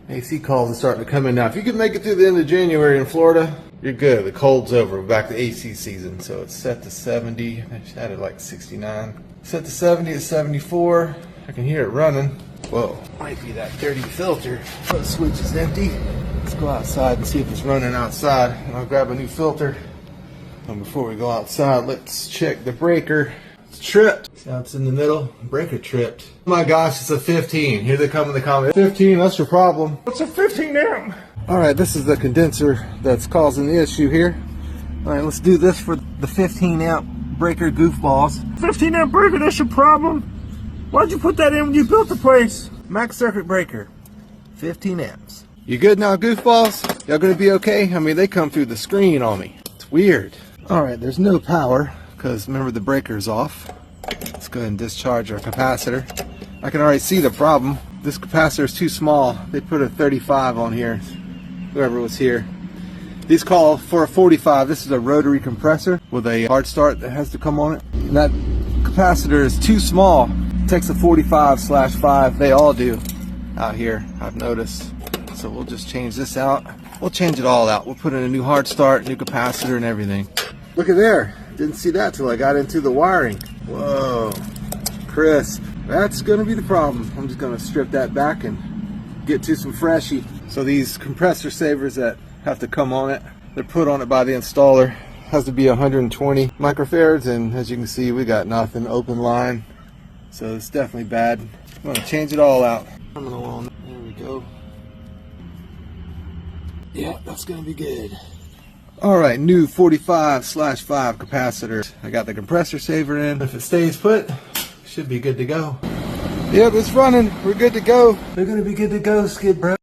AC calls are starting to come in now. If you can make it through the end of January in Florida, you're good. The cold's over. We're back to AC season. So it's set to 70. I just had it like 69. Set to 70 at 74. I can hear it running. Whoa, might be that dirty filter. The switch is empty. Let's go outside and see if it's running outside. And I'll grab a new filter. And before we go outside, let's check the breaker. It's tripped. See how it's in the middle? Breaker tripped. Oh my gosh, it's a 15. Here they come in the comments. 15, that's your problem. What's a 15 amp? Alright, this is the condenser that's causing the issue here. Alright, let's do this for the 15 amp breaker goofballs. 15 amp breaker, that's your problem? Why'd you put that in when you built the place? Max circuit breaker, 15 amps. You good now, goofballs? Y'all gonna be okay? I mean, they come through the screen on me. It's weird. Alright, there's no power, because remember the breaker's off. Let's go ahead and discharge our capacitor. I can already see the problem. This capacitor is too small. They put a 35 on here, whoever was here. These call for a 45. This is a rotary compressor with a hard start that has to come on it. And that capacitor is too small. It takes a 45/5. They all do out here, I've noticed. So we'll just change this out. We'll change it all out. We'll put in a new hard start, new capacitor and everything. Look at there. Didn't see that till I got into the wiring. Whoa, crisp. That's gonna be the problem. I'm just gonna strip that back and get to some freshy. So these compressor savers that have to come on it, they're put on it by the installer. Has to be 120 microfarads, and as you can see, we got nothing, open line. So it's definitely bad. I'm gonna change it all out. Terminal on. There we go. Yeah, that's gonna be good. Alright, new 45/5 capacitor. I got the compressor saver in. If it stays put, should be good to go. Yep, it's running. We're good to go. We're gonna be good to go, Skid Bro.